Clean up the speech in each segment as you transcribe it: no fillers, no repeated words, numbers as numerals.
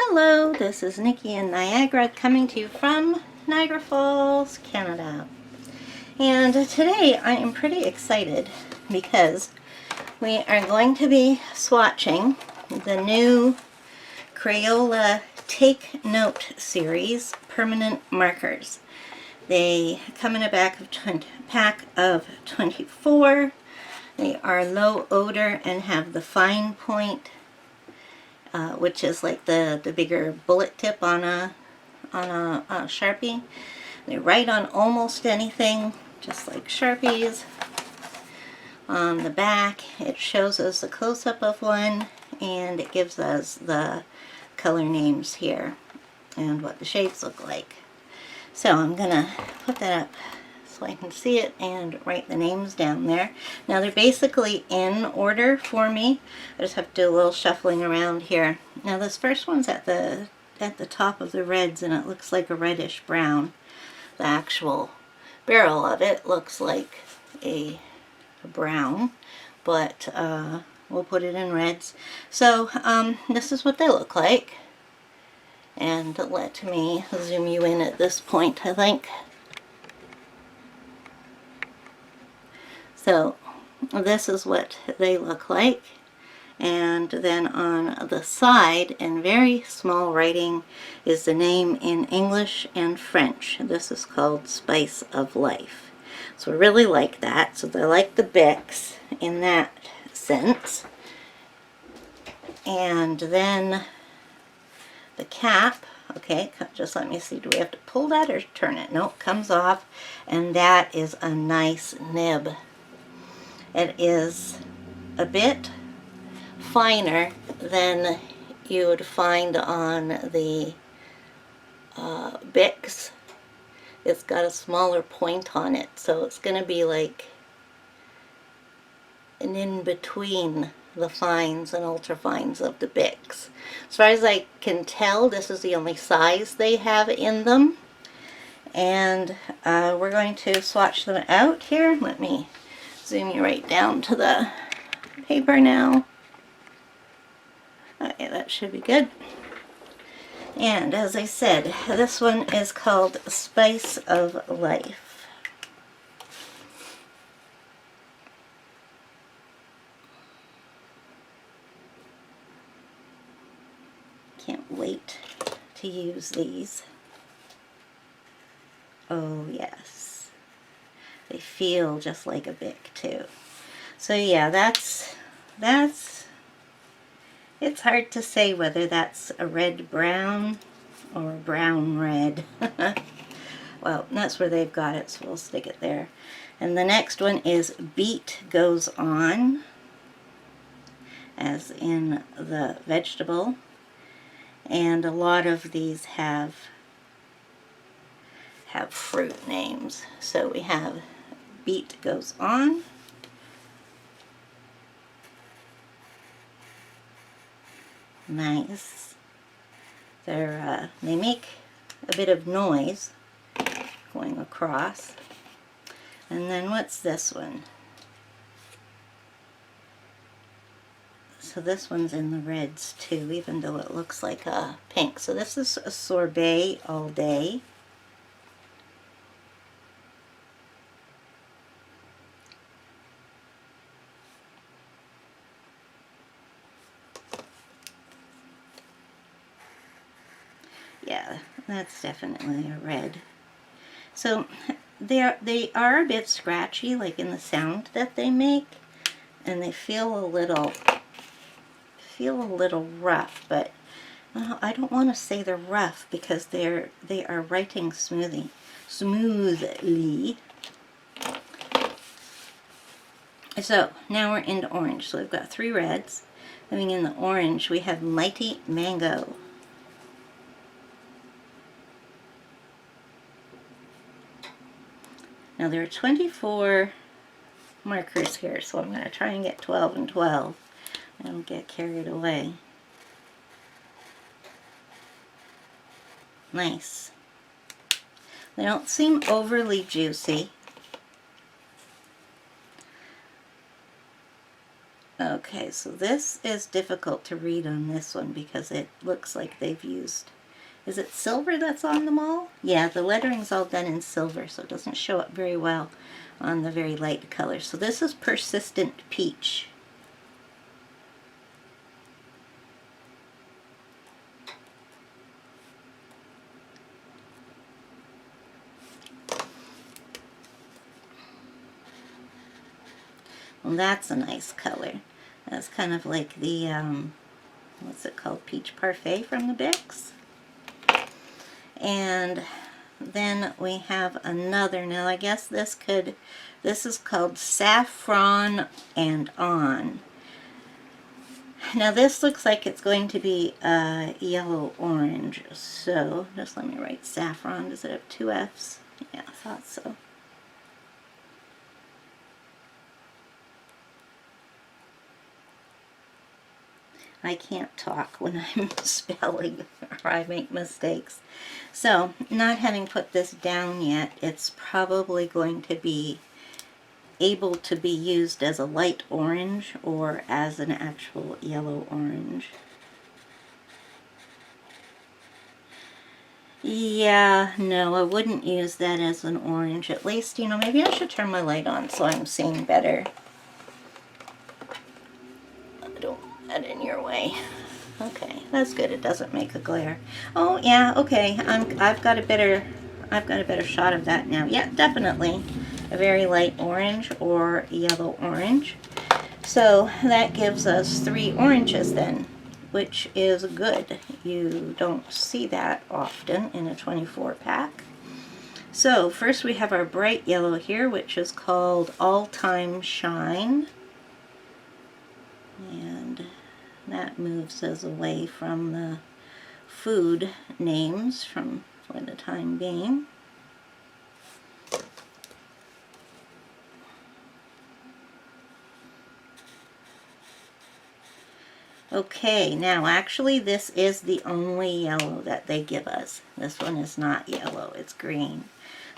Hello, this is Nikki in Niagara coming to you from Niagara Falls, Canada. And today I am pretty excited because we are going to be swatching the new Crayola Take Note series permanent markers. They come in a pack of 24. They are low odor and have the fine point, which is like the bigger bullet tip on a Sharpie. They write on almost anything, just like Sharpies. On the back, it shows us a close-up of one, and it gives us the color names here and what the shades look like. So I'm gonna put that up so I can see it and write the names down there. Now they're basically in order for me. I just have to do a little shuffling around here. Now this first one's at the top of the reds, and it looks like a reddish brown. The actual barrel of it looks like a brown, but we'll put it in reds. So this is what they look like. And let me zoom you in at this point, I think. So this is what they look like. And then on the side, in very small writing, is the name in English and French. This is called Spice of Life. So I really like that. So they're like the Bics in that sense. And then the cap, okay, just let me see, do we have to pull that or turn it? Nope, comes off, and that is a nice nib. It is a bit finer than you would find on the Bics. It's got a smaller point on it, so it's going to be like an in-between the fines and ultra-fines of the Bics. As far as I can tell, this is the only size they have in them. And we're going to swatch them out here. Let me zoom you right down to the paper now. Okay, that should be good. And as I said, this one is called Spice of Life. Can't wait to use these. Oh yes, they feel just like a Bic too. So yeah, that's it's hard to say whether that's a red-brown or a brown-red. Well, that's where they've got it, so we'll stick it there. And the next one is Beet Goes On, as in the vegetable. And a lot of these have fruit names. So we have Beet Goes On. Nice. They make a bit of noise going across. And then what's this one? So this one's in the reds too, even though it looks like a pink. So this is a sorbet all day. Yeah, that's definitely a red. So they are a bit scratchy, like in the sound that they make, and they feel a little rough, but I don't want to say they're rough because they are writing smoothly. So now we're into orange. So we've got 3 reds. Moving in the orange, we have Mighty Mango. Now there are 24 markers here, so I'm going to try and get 12 and 12. I don't get carried away. Nice. They don't seem overly juicy. Okay. Okay, so this is difficult to read on this one because it looks like they've used, is it silver that's on them all? Yeah, the lettering's all done in silver, so it doesn't show up very well on the very light color. So this is Persistent Peach. Well, that's a nice color. That's kind of like the, what's it called, Peach Parfait from the Bix. And then we have another. Now I guess this is called Saffron and On. Now this looks like it's going to be yellow orange. So just let me write saffron. Does it have 2 F's? Yeah, I thought so. I can't talk when I'm spelling or I make mistakes. So, not having put this down yet, it's probably going to be able to be used as a light orange or as an actual yellow orange. Yeah, no, I wouldn't use that as an orange. At least, you know, maybe I should turn my light on so I'm seeing better. Don't get in your way. Okay, that's good. It doesn't make a glare. Oh yeah, okay. I've got a better shot of that now. Yeah, definitely a very light orange or yellow orange. So that gives us 3 oranges then, which is good. You don't see that often in a 24 pack. So first we have our bright yellow here, which is called All Time Shine. And that moves us away from the food names for the time being. Okay, now actually this is the only yellow that they give us. This one is not yellow, it's green.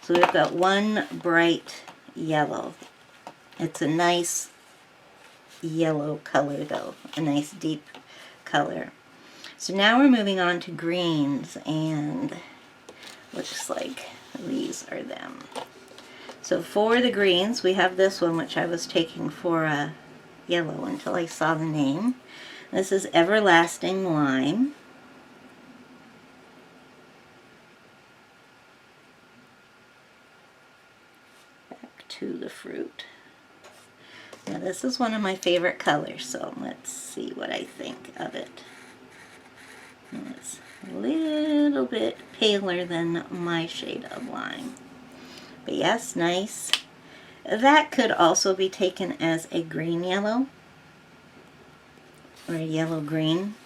So we've got one bright yellow. It's a nice yellow color though, a nice deep color. So now we're moving on to greens, and looks like these are them. So for the greens, we have this one, which I was taking for a yellow until I saw the name. This is Everlasting Lime. Back to the fruit. Now this is one of my favorite colors, so let's see what I think of it. It's a little bit paler than my shade of lime. But yes, nice. That could also be taken as a green yellow or a yellow green.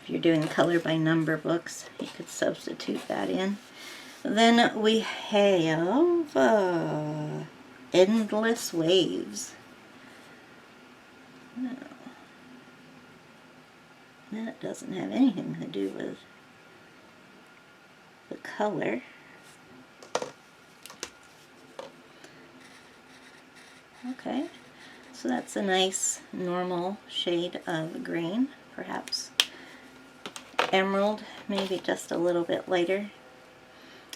If you're doing color by number books, you could substitute that in. Then we have Endless Waves. No. That doesn't have anything to do with the color. Okay, so that's a nice normal shade of green, perhaps emerald, maybe just a little bit lighter.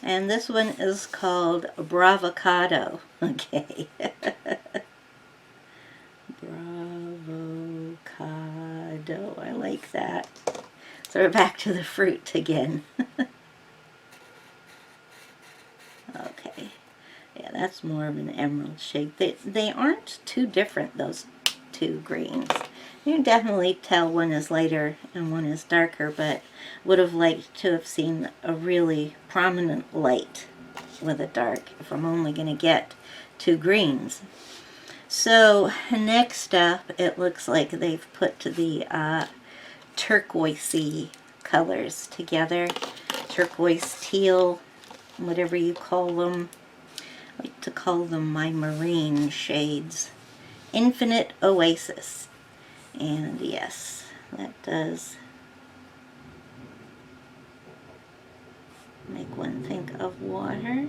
And this one is called Bravocado. Okay. Bravocado. I like that. So we're back to the fruit again. Okay. Yeah, that's more of an emerald shade. They aren't too different, those two greens. You can definitely tell one is lighter and one is darker, but would have liked to have seen a really prominent light with a dark if I'm only going to get 2 greens. So next up, it looks like they've put the turquoisey colors together. Turquoise, teal, whatever you call them. I like to call them my marine shades. Infinite Oasis. And yes, that does make one think of water.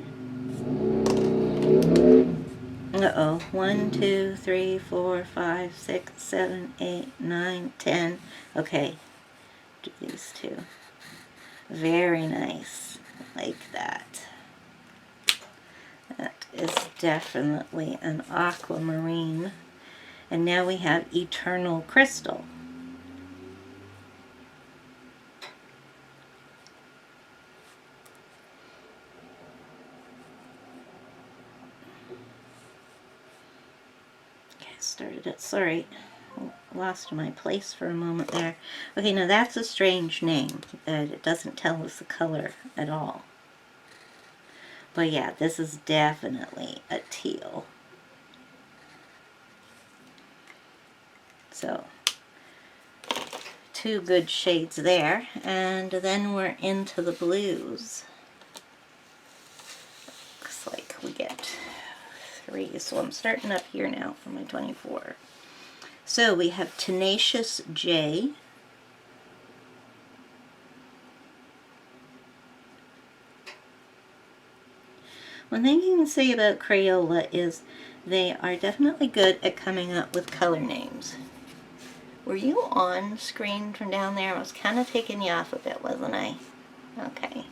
Uh-oh. 1, 2, 3, 4, 5, 6, 7, 8, 9, 10. Okay. Do these two. Very nice. Like that. That is definitely an aquamarine. And now we have Eternal Crystal. Okay, started it. Sorry. Lost my place for a moment there. Okay, now that's a strange name. It doesn't tell us the color at all. But yeah, this is definitely a teal. So, two good shades there. And then we're into the blues. Looks like we get 3. So I'm starting up here now for my 24. So we have Tenacious J. One thing you can say about Crayola is they are definitely good at coming up with color names. Were you on screen from down there? I was kind of taking you off a bit, wasn't I? Okay.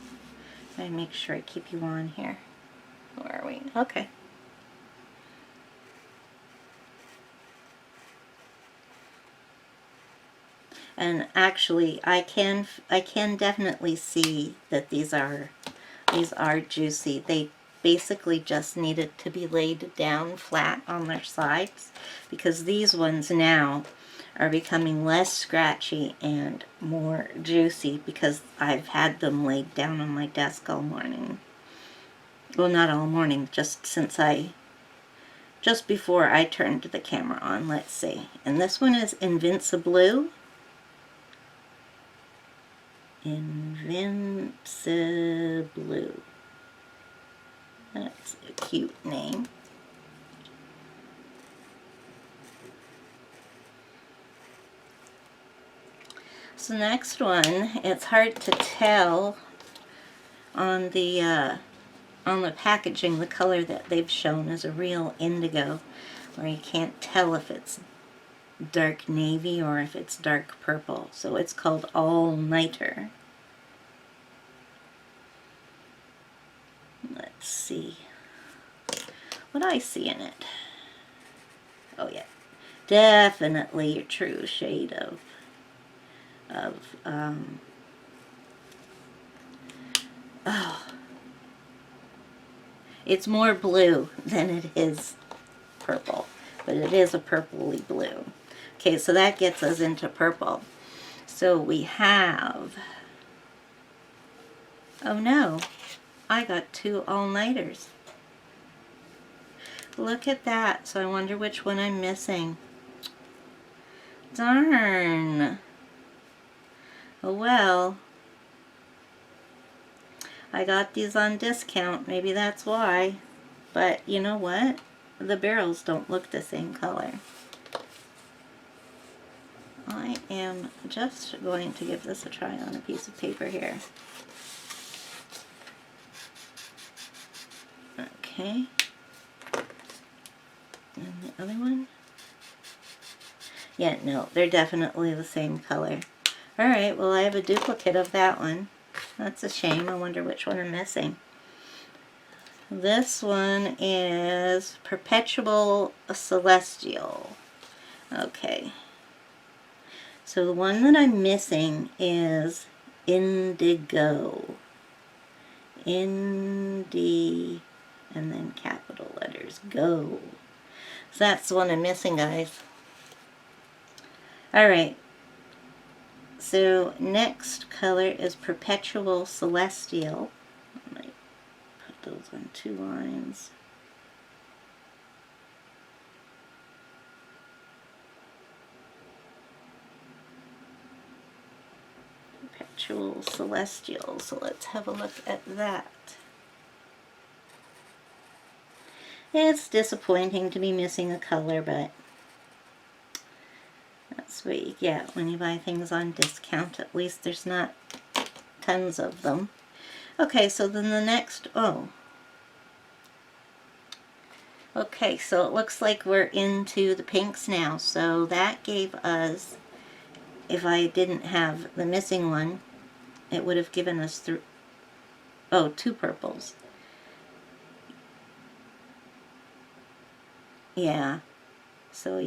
I make sure I keep you on here. Where are we? Okay. And actually, I can definitely see that these are juicy. They basically just needed to be laid down flat on their sides, because these ones now are becoming less scratchy and more juicy because I've had them laid down on my desk all morning. Well, not all morning, just before I turned the camera on. Let's see. And this one is Invinciblue. Invinciblue. That's a cute name. So next one, it's hard to tell on the packaging the color that they've shown is a real indigo, where you can't tell if it's dark navy or if it's dark purple. So it's called All Nighter. Let's see what I see in it. Oh yeah, definitely your true shade of it's more blue than it is purple, but it is a purpley blue. Okay, so that gets us into purple. So we have, oh no, I got 2 all-nighters. Look at that. So I wonder which one I'm missing. Darn. Oh well. I got these on discount. Maybe that's why. But you know what? The barrels don't look the same color. I am just going to give this a try on a piece of paper here. Okay. And the other one? Yeah, no, they're definitely the same color. Alright, well I have a duplicate of that one. That's a shame. I wonder which one I'm missing. This one is Perpetual Celestial. Okay. So the one that I'm missing is Indigo. Indi, and then capital letters, go. So that's the one I'm missing, guys. Alright. So next color is Perpetual Celestial. I might put those on 2 lines. Perpetual Celestial. So let's have a look at that. It's disappointing to be missing a color, but that's what you get when you buy things on discount. At least there's not tons of them. Okay, so then the next, oh, Okay, so it looks like we're into the pinks now. So that gave us, if I didn't have the missing one, it would have given us two purples. Yeah. So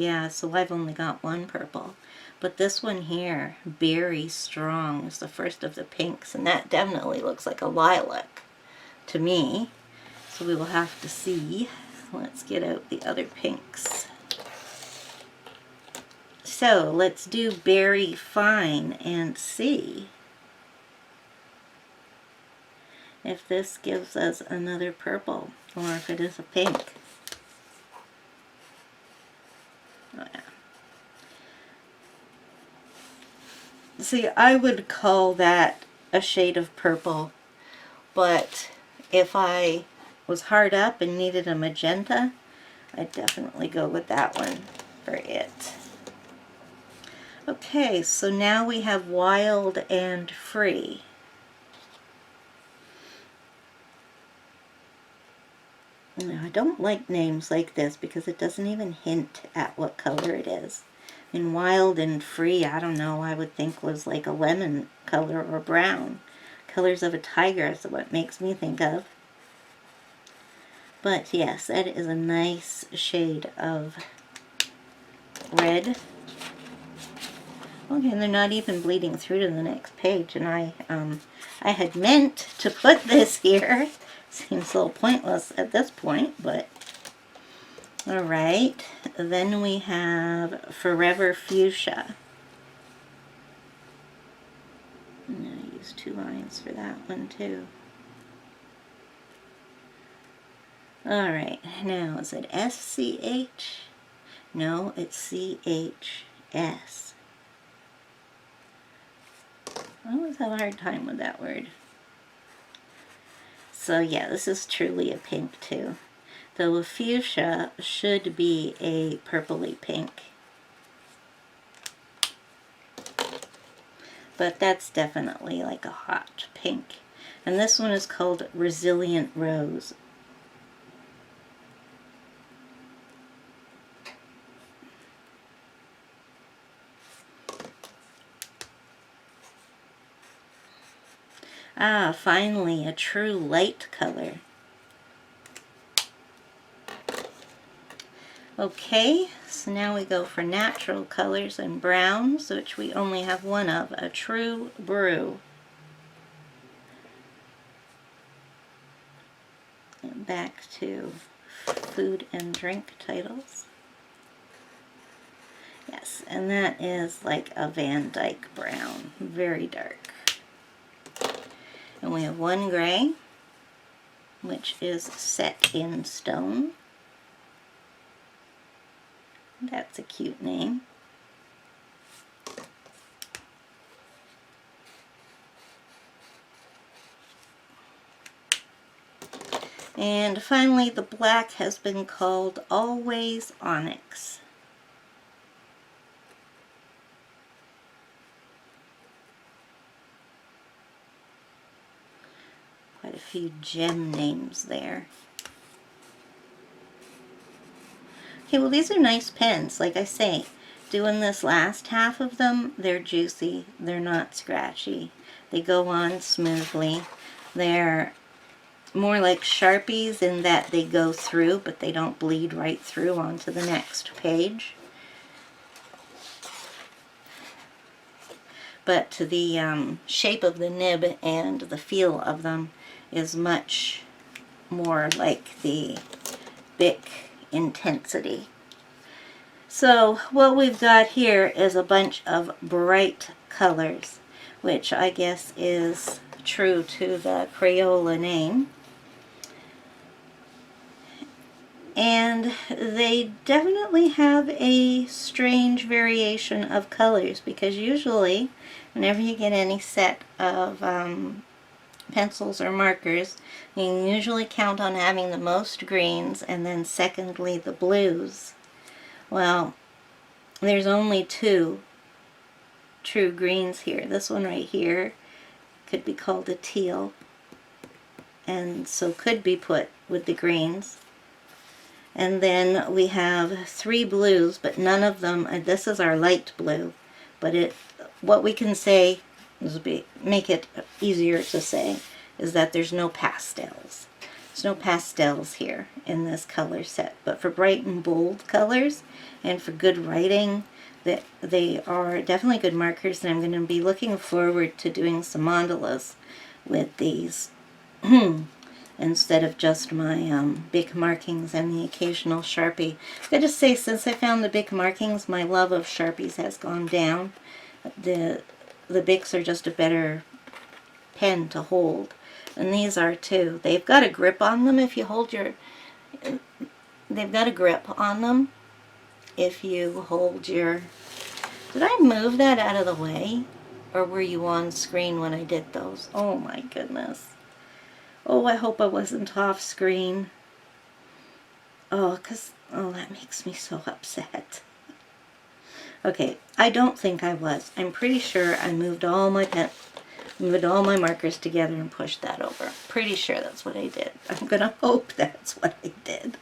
I've only got one purple. But this one here, Berry Strong, is the first of the pinks, and that definitely looks like a lilac to me. So we will have to see. Let's get out the other pinks. So let's do Berry Fine and see if this gives us another purple or if it is a pink. Oh, yeah. See, I would call that a shade of purple, but if I was hard up and needed a magenta, I'd definitely go with that one for it. Okay, so now we have Wild and Free. Now, I don't like names like this because it doesn't even hint at what color it is. And Wild and Free, I don't know, I would think was like a lemon color or brown. Colors of a tiger is what makes me think of. But yes, that is a nice shade of red. Okay, and they're not even bleeding through to the next page, and I had meant to put this here. Seems a little pointless at this point, but alright. Then we have Forever Fuchsia. I'm going to use 2 lines for that one too. Alright, now is it SCH? No, it's CHS. I always have a hard time with that word. So yeah, this is truly a pink too. Though a fuchsia should be a purpley pink. But that's definitely like a hot pink. And this one is called Resilient Rose. Ah, finally, a true light color. Okay, so now we go for natural colors and browns, which we only have one of, a true brew. And back to food and drink titles. Yes, and that is like a Van Dyke brown, very dark. And we have one gray, which is Set in Stone. That's a cute name. And finally, the black has been called Always Onyx. Quite a few gem names there. Okay, well these are nice pens. Like I say, doing this last half of them, they're juicy. They're not scratchy. They go on smoothly. They're more like Sharpies in that they go through, but they don't bleed right through onto the next page. But the shape of the nib and the feel of them is much more like the Bic Intensity. So what we've got here is a bunch of bright colors, which I guess is true to the Crayola name. And they definitely have a strange variation of colors, because usually whenever you get any set of pencils or markers, you can usually count on having the most greens and then secondly the blues. Well, there's only 2 true greens here. This one right here could be called a teal, and so could be put with the greens. And then we have 3 blues, but none of them, this is our light blue, but what we can say, make it easier to say, is that there's no pastels. There's no pastels here in this color set, but for bright and bold colors and for good writing, they are definitely good markers, and I'm going to be looking forward to doing some mandalas with these instead of just my big markings and the occasional Sharpie. I gotta say, since I found the big markings, my love of Sharpies has gone down. The Bics are just a better pen to hold, and these are too. They've got a grip on them if you hold your... They've got a grip on them if you hold your... Did I move that out of the way? Or were you on screen when I did those? Oh my goodness. Oh, I hope I wasn't off screen. Oh, that makes me so upset. Okay, I don't think I was. I'm pretty sure I moved all my markers together and pushed that over. Pretty sure that's what I did. I'm gonna hope that's what I did.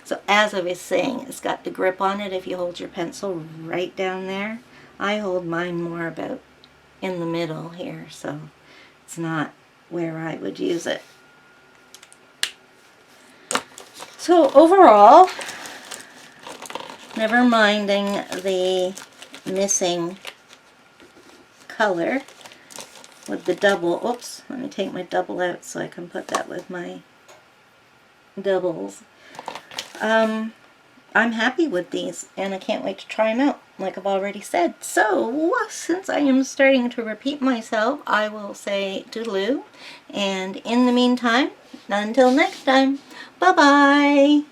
So as I was saying, it's got the grip on it if you hold your pencil right down there. I hold mine more about in the middle here, so it's not where I would use it. So overall, never minding the missing color with the double, oops, let me take my double out so I can put that with my doubles. I'm happy with these, and I can't wait to try them out, like I've already said. So, since I am starting to repeat myself, I will say toodaloo, and in the meantime, until next time, bye-bye!